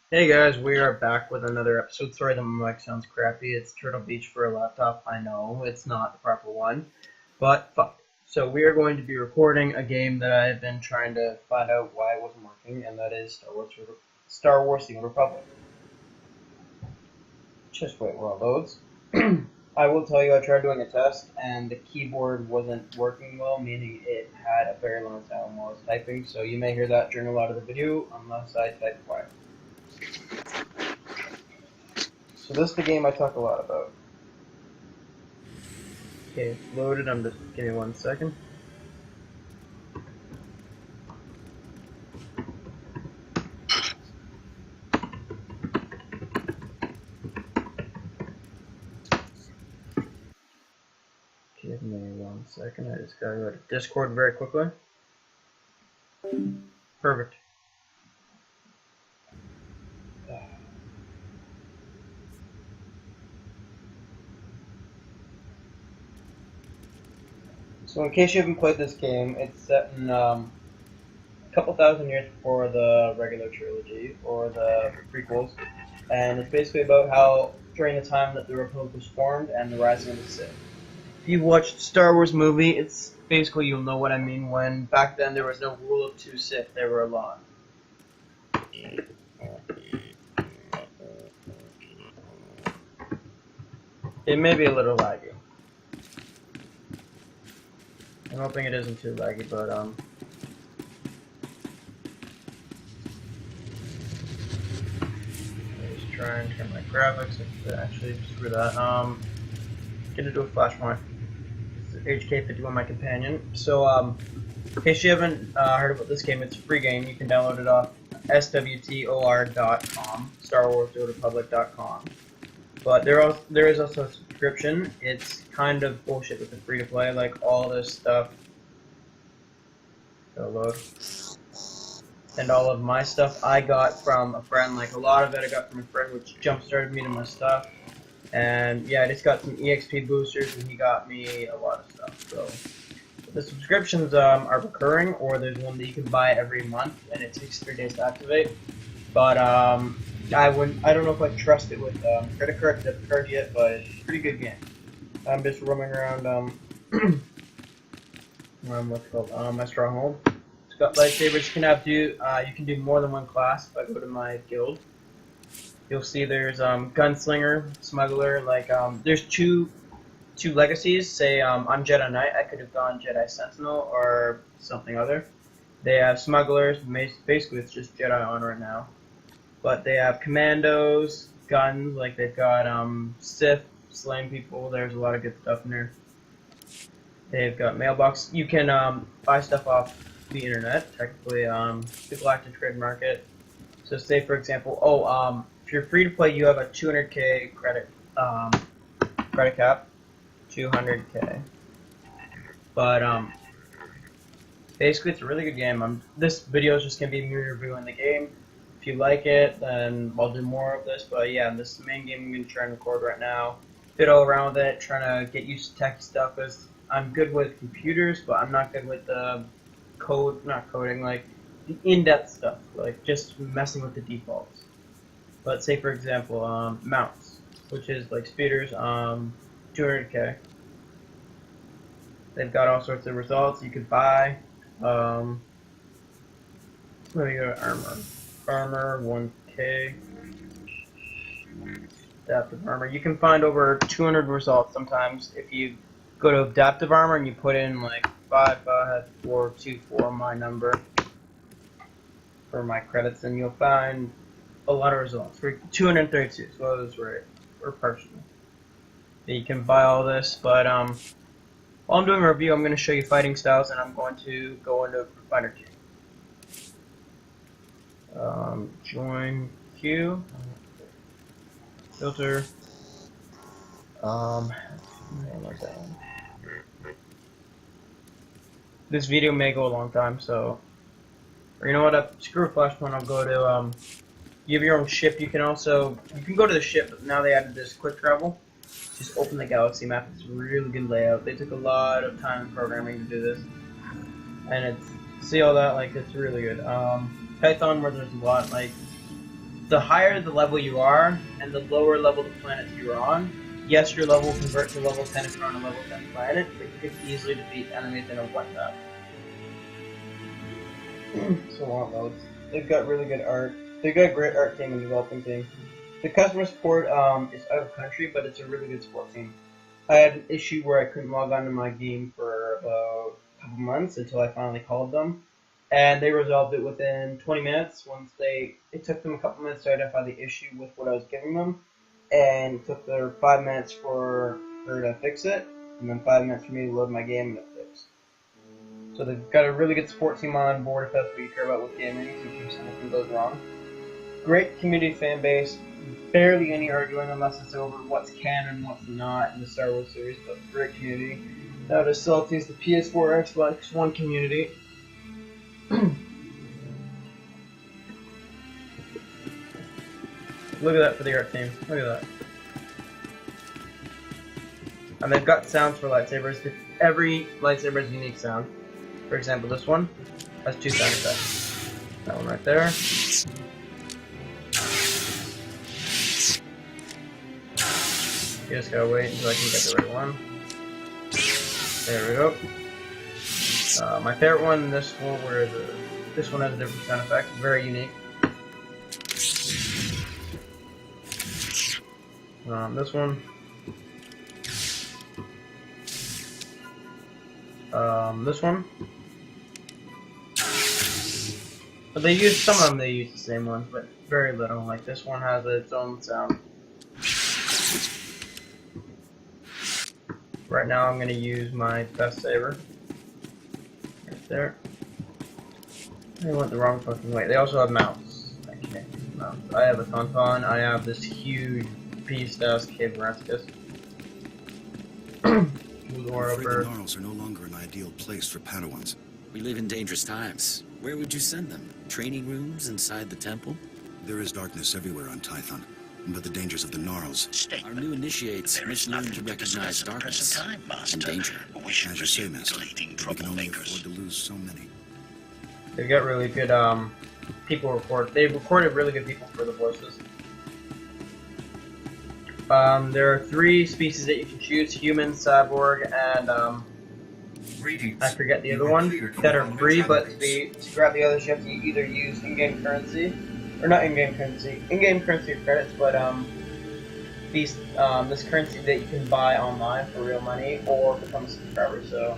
Hey guys, we are back with another episode. Sorry the mic sounds crappy. It's Turtle Beach for a laptop. I know it's not the proper one, but fuck. So we are going to be recording a game that I've been trying to find out why it wasn't working, and that is Star Wars: The Old Republic. Just wait while it loads. I will tell you, I tried doing a test, and the keyboard wasn't working well, meaning it had a very long time while I was typing. So you may hear that during a lot of the video, unless I type quiet. So this is the game I talk a lot about. Okay, it's loaded. Give me 1 second. Give me 1 second. I just gotta go to Discord very quickly. Perfect. So in case you haven't played this game, it's set in a couple thousand years before the regular trilogy or the prequels, and it's basically about how during the time that the Republic was formed and the rising of the Sith. If you've watched Star Wars movie, it's basically you'll know what I mean when back then there was no rule of two Sith, there were a lot. It may be a little laggy. I'm hoping it isn't too laggy, but just try and turn my graphics. Actually, screw that. Gonna do a flash point. HK51 my companion. So in case you haven't heard about this game, it's a free game. You can download it off swtor.com, StarWarsRepublic.com. But there is also a subscription. It's kind of bullshit with the free to play, like all this stuff. Load. And all of my stuff I got from a friend. Like a lot of it I got from a friend, which jump started me to my stuff. And yeah, I just got some EXP boosters, and he got me a lot of stuff. So the subscriptions are recurring, or there's one that you can buy every month, and it takes 3 days to activate. But I don't know if I trust it with credit card, debit card yet, but it's a pretty good game. I'm just roaming around what's it called my stronghold. It's got lightsabers. You can do more than one class. If I go to my guild, you'll see there's gunslinger, smuggler. Like there's two legacies. Say I'm Jedi Knight, I could have gone Jedi Sentinel or something other. They have smugglers. Basically, it's just Jedi on right now. But they have commandos, guns. Like they've got Sith slaying people. There's a lot of good stuff in there. They've got mailbox. You can buy stuff off the internet. Technically, the Galactic Trade Market. So say for example, if you're free to play, you have a 200k credit cap, 200k. But basically, it's a really good game. This video is just gonna be me reviewing the game. If you like it, then I'll do more of this. But yeah, this is the main game I'm gonna try and record right now. Fiddle around with it, trying to get used to tech stuff. Cause I'm good with computers, but I'm not good with the not coding, like the in-depth stuff, like just messing with the defaults. But say for example, mounts, which is like speeders, 200k. They've got all sorts of results you could buy. Let me go to armor. Armor 1k. Adaptive armor. You can find over 200 results sometimes if you go to adaptive armor and you put in like 555424 my number for my credits, and you'll find a lot of results for 232. So I was right, or partially. You can buy all this, but while I'm doing a review, I'm going to show you fighting styles, and I'm going to go into fighter queue. Join queue. Filter. This video may go a long time, so, or you know what? Screw Flashpoint. I'll go to you have your own ship. You can go to the ship, but now they added this quick travel. Just open the galaxy map. It's a really good layout. They took a lot of time in programming to do this, and see all that, like it's really good. Python, where there's a lot, like the higher the level you are, and the lower level the planets you're on, yes, your level will convert to level 10 if you're on a level 10 planet, but you can easily defeat enemies in a one tap. So long modes. They've got really good art. They've got a great art team and developing team. The customer support is out of country, but it's a really good support team. I had an issue where I couldn't log on to my game for about a couple months until I finally called them, and they resolved it within 20 minutes. It took them a couple minutes to identify the issue with what I was giving them, and it took their 5 minutes for her to fix it, and then 5 minutes for me to load my game and it fixed. So they've got a really good support team on board if that's what you care about with gaming, in case anything goes wrong. Great community fan base. Barely any arguing unless it's over what's canon and what's not in the Star Wars series, but great community. Now to sell to the PS4, Xbox One community. Look at that for the art team. Look at that. And they've got sounds for lightsabers. Every lightsaber has a unique sound. For example, this one has 2 sound effects. That one right there. You just gotta wait until I can get the right one. There we go. My favorite one, this one has a different sound effect, very unique. This one. This one. But some of them they use the same ones, but very little. Like this one has its own sound. Right now I'm going to use my best saber. Right there. I went the wrong fucking way. They also have mounts. I can't use mounts. I have a Tauntaun. I have this huge beast-ass Cave Rascus. I'm afraid the Gnarls are no longer an ideal place for Padawans. We live in dangerous times. Where would you send them? Training rooms inside the temple? There is darkness everywhere on Tython, but the dangers of the Gnarls. Our new initiates must learn to recognize darkness and danger. As you say, Master, we can only afford to lose so many. They've got really good people record. They've recorded really good people for the voices. There are 3 species that you can choose: human, cyborg, and I forget the other one, that are free, but to grab the others you have to either use in-game currency, or not in-game currency or credits, but this currency that you can buy online for real money or become a subscriber. So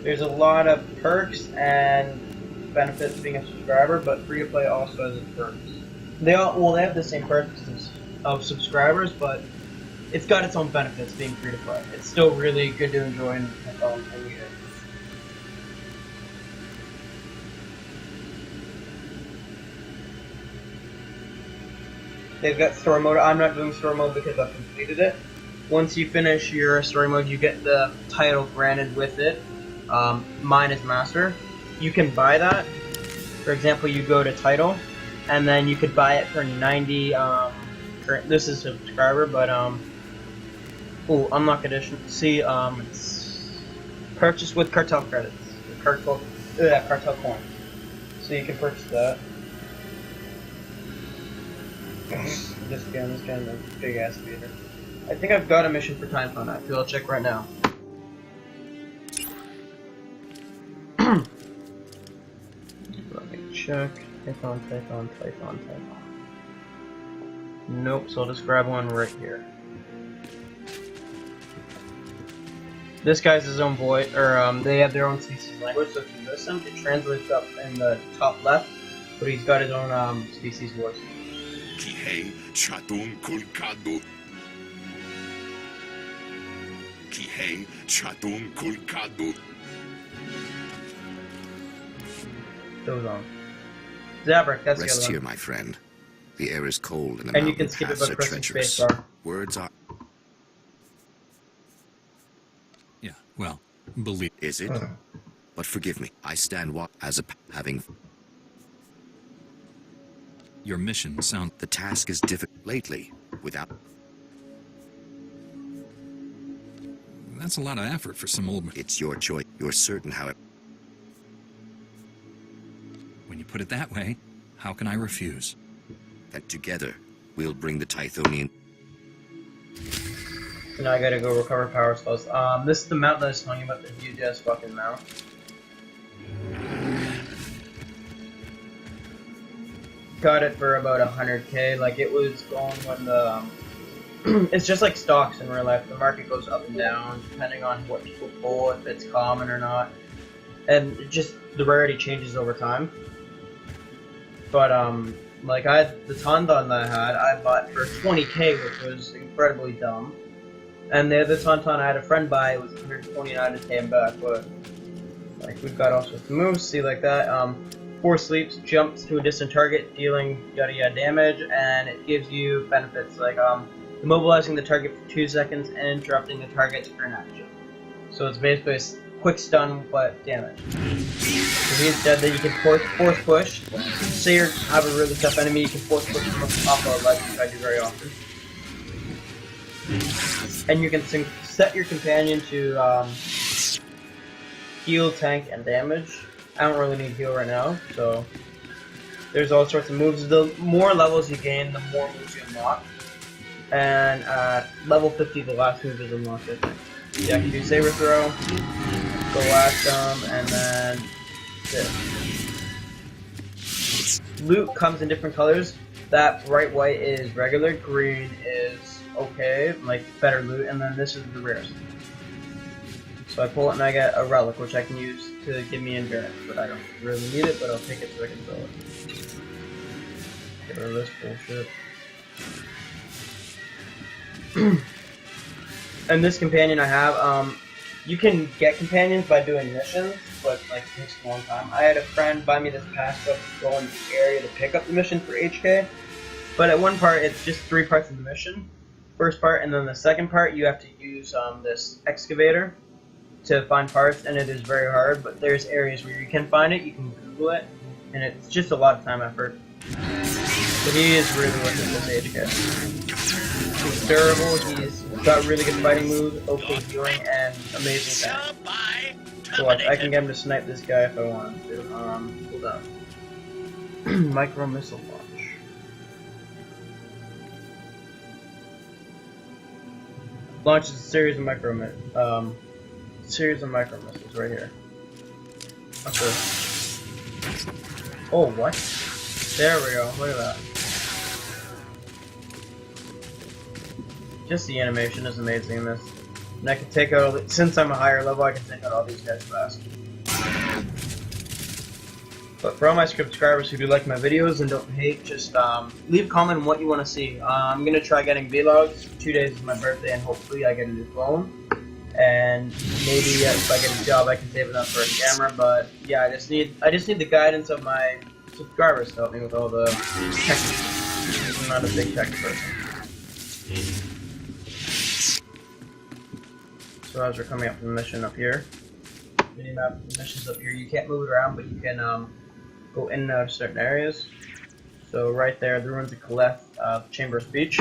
there's a lot of perks and benefits being a subscriber, but free to play also has its perks. They have the same perks of subscribers, but it's got its own benefits being free to play. It's still really good to enjoy and have fun and use it. They've got story mode. I'm not doing story mode because I've completed it. Once you finish your story mode, you get the title granted with it. Mine is Master. You can buy that. For example, you go to title, and then you could buy it for 90. This is a subscriber, but unlock edition. See, it's purchased with cartel credits, cartel coins. So you can purchase that. This gun is kind of a big ass beater. I think I've got a mission for Tython. Actually, I'll check right now. Let me check. Tython. Nope, so I'll just grab one right here. This guy's his own voice, or they have their own species language, so if you listen, it translates up in the top left, but he's got his own species voice. Kihei Chatun Kulkadu. Kihei Chatun Kulkadu. Goes on. Zabrak, that's the Rest other here, one. my friend. The air is cold and the And you can mountain skip it paths by are pressing treacherous. spacebar. Words are... Yeah, well, believe... Is it? But forgive me, I stand as a... having... Your mission sound... The task is difficult lately, without... That's a lot of effort for some old... It's your choice. You're certain how it... When you put it that way, how can I refuse? and together we'll bring the Tythonian. So now I gotta go recover power spells. This is the mount that I was telling you about, the huge ass fucking mount. Got it for about 100k. Like, it was going when the it's just like stocks in real life. The market goes up and down depending on what people pull, if it's common or not, and it just the rarity changes over time. But like I had the Tauntaun that I bought for 20k, which was incredibly dumb. And the other Tauntaun I had a friend buy was 129 and came back. But like, we've got all sorts of moves. See, like that. 4 sleeps, jumps to a distant target, dealing yada yada damage, and it gives you benefits like immobilizing the target for 2 seconds and interrupting the target's turn action. So it's basically a quick stun but damage. So he's dead. Then you can force push. Say you have a really tough enemy, you can force push them off a ledge, which I do very often. And you can set your companion to heal, tank, and damage. I don't really need heal right now, so there's all sorts of moves. The more levels you gain, the more moves you unlock. And at level 50, the last move is unlocked, I think. Yeah, I can do Saber Throw, go at them, and then this. Loot comes in different colors. That bright white is regular, green is okay, like better loot, and then this is the rarest. So I pull it and I get a relic, which I can use to give me endurance, but I don't really need it, but I'll take it so I can sell it. Get rid of this bullshit. And this companion I have, you can get companions by doing missions, but like it takes a long time. I had a friend buy me this pass to go in the area to pick up the mission for HK, but at one part it's just 3 parts of the mission. First part, and then the second part you have to use this excavator to find parts, and it is very hard, but there's areas where you can find it, you can Google it, and it's just a lot of time effort. But he is really worth it, this HK. He's durable, he's got really good fighting moves, okay healing, and amazing tank. So watch, I can get him to snipe this guy if I want him to. Hold on. Micro missile launch. Launches a series of micro missiles right here. Okay. Oh, what? There we go. Look at that. Just the animation is amazing in this. And I can take out, since I'm a higher level, I can take out all these guys fast. But for all my subscribers who do like my videos and don't hate, just leave a comment on what you want to see. I'm going to try getting vlogs. 2 days is my birthday, and hopefully I get a new phone. And maybe if I get a job, I can save it up for a camera. But yeah, I just need the guidance of my subscribers to help me with all the tech. I'm not a big tech person. So as we're coming up from the mission up here, minimap missions up here, you can't move it around, but you can go in and out of certain areas. So right there, the ruins of Kaleth, Chamber of Speech.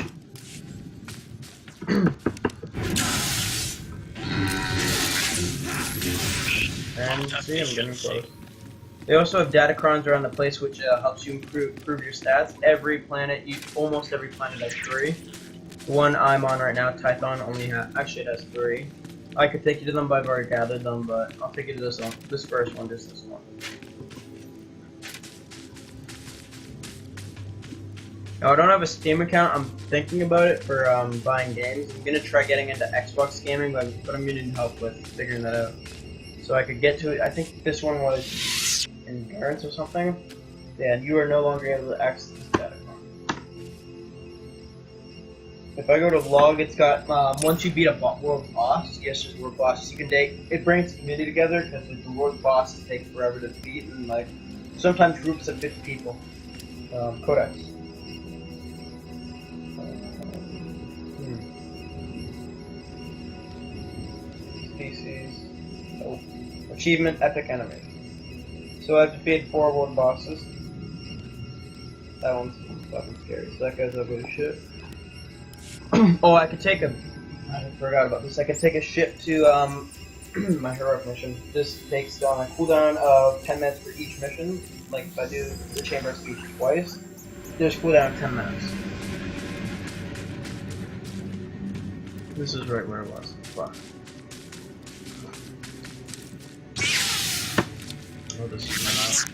And see, I'm getting close. They also have datacrons around the place, which helps you improve your stats. Every planet, almost every planet has 3. The one I'm on right now, Tython, only actually it has 3. I could take you to them, but I've already gathered them. But I'll take you to this one, this first one, just this one. Now I don't have a Steam account. I'm thinking about it for buying games. I'm gonna try getting into Xbox gaming, but I'm gonna need help with figuring that out. So I could get to it. I think this one was endurance or something. Yeah, and you are no longer able to access this data. If I go to log, it's got once you beat a world boss, yes, there's world bosses. You can take it brings the community together because like, the world bosses take forever to beat, and like sometimes groups of 50 people. Codex. Species. Oh. Achievement epic enemy. So I've defeated 4 world bosses. That one's fucking scary. So that guy's ugly as shit. Oh, I could take I forgot about this. I could take a ship to my heroic mission. This takes on a cooldown of 10 minutes for each mission. Like if I do the Chamber of Speech twice, There's cooldown 10 minutes. This is right where it was. Fuck. Oh, this is my mouse.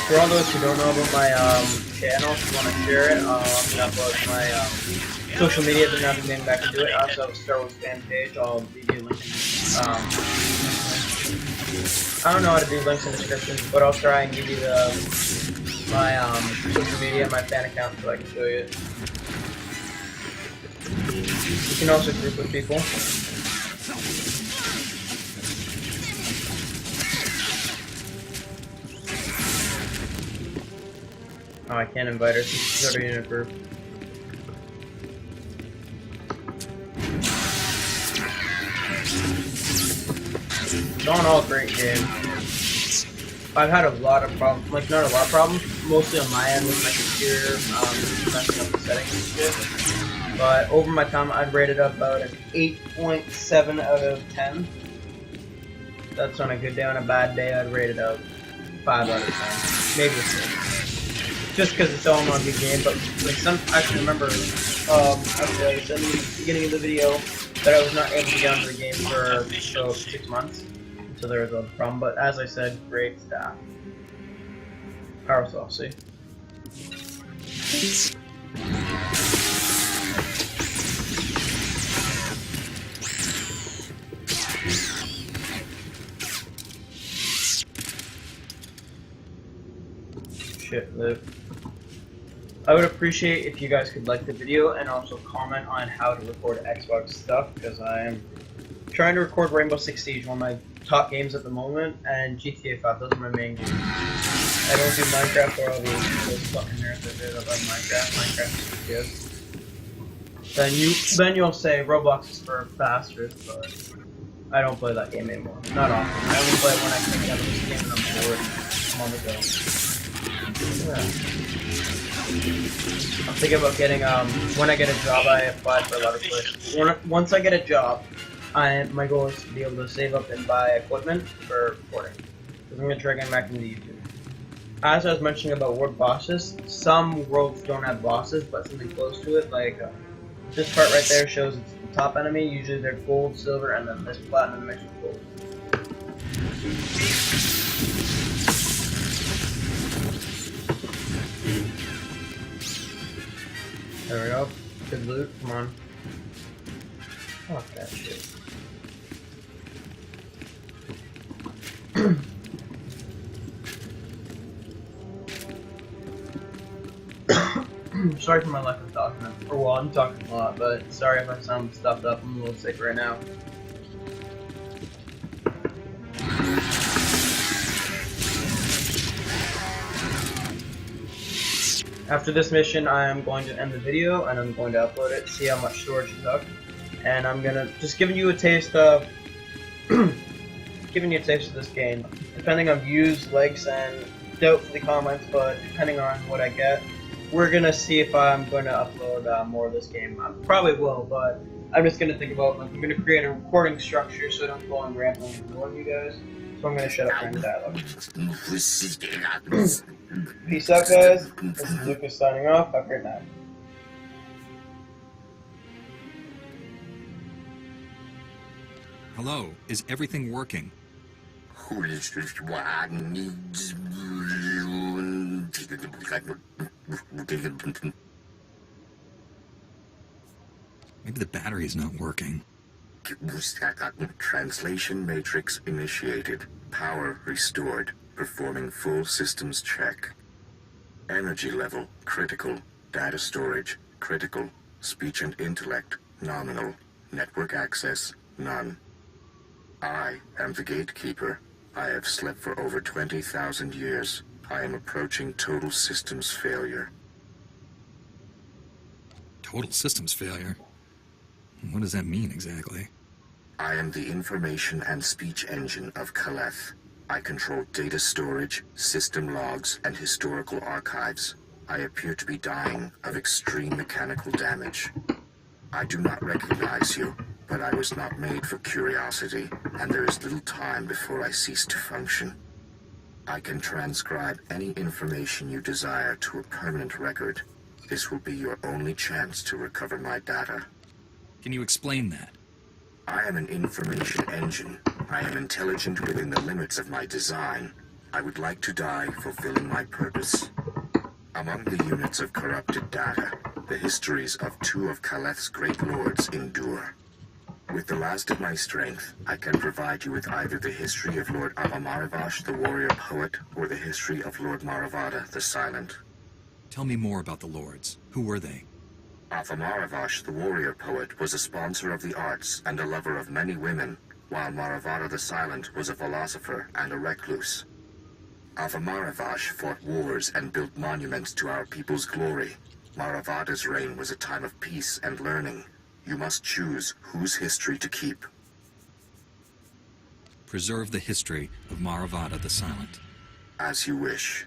For all those who don't know about my channel, if you want to share it, I'm gonna upload my social media, but not getting back to do it. I also have a Star Wars fan page. I'll leave you a link. I don't know how to do links in the description, but I'll try and give you my social media, my fan account, so I can show you. You can also group with people. Oh, I can't invite her. She's already in a group. It's on all great game. I've had a lot of problems, like not a lot of problems, mostly on my end with my computer, messing up the settings and shit. But over my time, I'd rate it about an 8.7 out of 10. That's on a good day. On a bad day, I'd rate it out 5 out of 10, maybe a 6. Just because it's all in one big game, but like I can remember, actually I said in the beginning of the video that I was not able to get onto the game for 6 months. So there was a problem, but as I said, great staff. Power Soft, see? Shit, live. I would appreciate if you guys could like the video and also comment on how to record Xbox stuff, because I am trying to record Rainbow Six Siege, one of my top games at the moment, and GTA 5. Those are my main games. I don't do Minecraft or all those fucking nerds that do about Minecraft. Minecraft is good. Then you'll say Roblox is for bastards, but I don't play that game anymore. Not often. I only play it when I think out of this game and I'm bored. I'm on the go. Yeah. I'm thinking about getting, when I get a job, I apply for a lot of places. Once I get a job, my goal is to be able to save up and buy equipment for recording. Because I'm going to try getting back into YouTube. As I was mentioning about world bosses, some worlds don't have bosses, but something close to it, like this part right there shows it's the top enemy. Usually they're gold, silver, and then this platinum mixed with gold. There we go. Good loot. Come on. Fuck that shit. Sorry for my lack of talking. Or well, I'm talking a lot, but sorry if I sound stuffed up. I'm a little sick right now. After this mission, I am going to end the video and I'm going to upload it, see how much storage it took, and I'm gonna just giving you a taste of this game. Depending on views, likes, and doubtfully comments, but depending on what I get, we're gonna see if I'm going to upload more of this game. I probably will, but I'm just gonna think about like I'm gonna create a recording structure so I don't go on rambling and ignoring you guys. So I'm gonna shut up during the dialogue. Peace out, guys. This is Lucas signing off. Have a great night. Hello, is everything working? Maybe the battery's not working. Translation matrix initiated. Power restored. Performing full systems check. Energy level critical. Data storage critical. Speech and intellect nominal. Network access none. I am the gatekeeper. I have slept for over 20,000 years. I am approaching total systems failure. Total systems failure? What does that mean exactly? I am the information and speech engine of Kaleth. I control data storage, system logs, and historical archives. I appear to be dying of extreme mechanical damage. I do not recognize you, but I was not made for curiosity, and there is little time before I cease to function. I can transcribe any information you desire to a permanent record. This will be your only chance to recover my data. Can you explain that? I am an information engine. I am intelligent within the limits of my design. I would like to die fulfilling my purpose. Among the units of corrupted data, the histories of two of Caleth's great lords endure. With the last of my strength, I can provide you with either the history of Lord Avamaravash, the warrior poet, or the history of Lord Maravada, the silent. Tell me more about the lords. Who were they? Avamaravash, the warrior poet, was a sponsor of the arts and a lover of many women, while Maravada the Silent was a philosopher and a recluse. Avamaravash fought wars and built monuments to our people's glory. Maravada's reign was a time of peace and learning. You must choose whose history to keep. Preserve the history of Maravada the Silent. As you wish.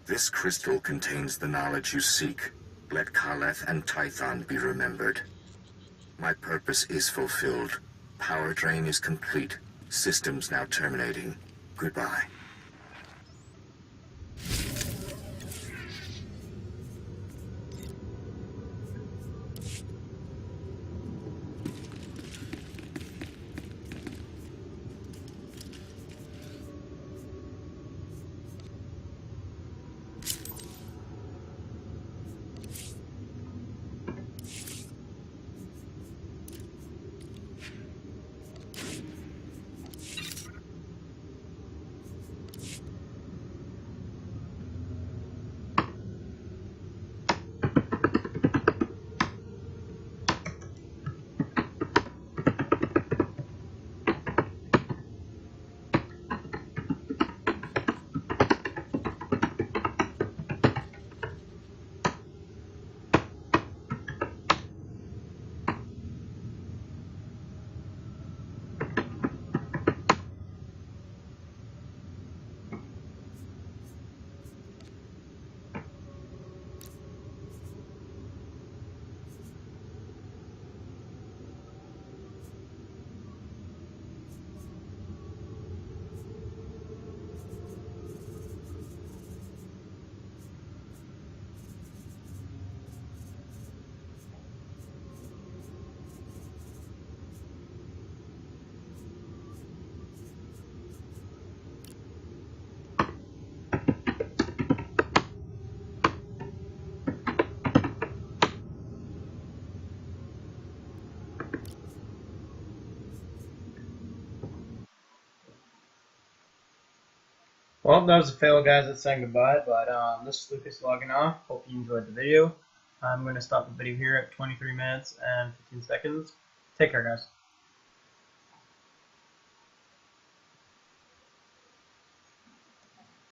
This crystal contains the knowledge you seek. Let Caleth and Tython be remembered. My purpose is fulfilled. Power drain is complete. Systems now terminating. Goodbye. Well, that was a fail, guys. Let's say goodbye. But this is Lucas logging off. Hope you enjoyed the video. I'm going to stop the video here at 23 minutes and 15 seconds. Take care, guys.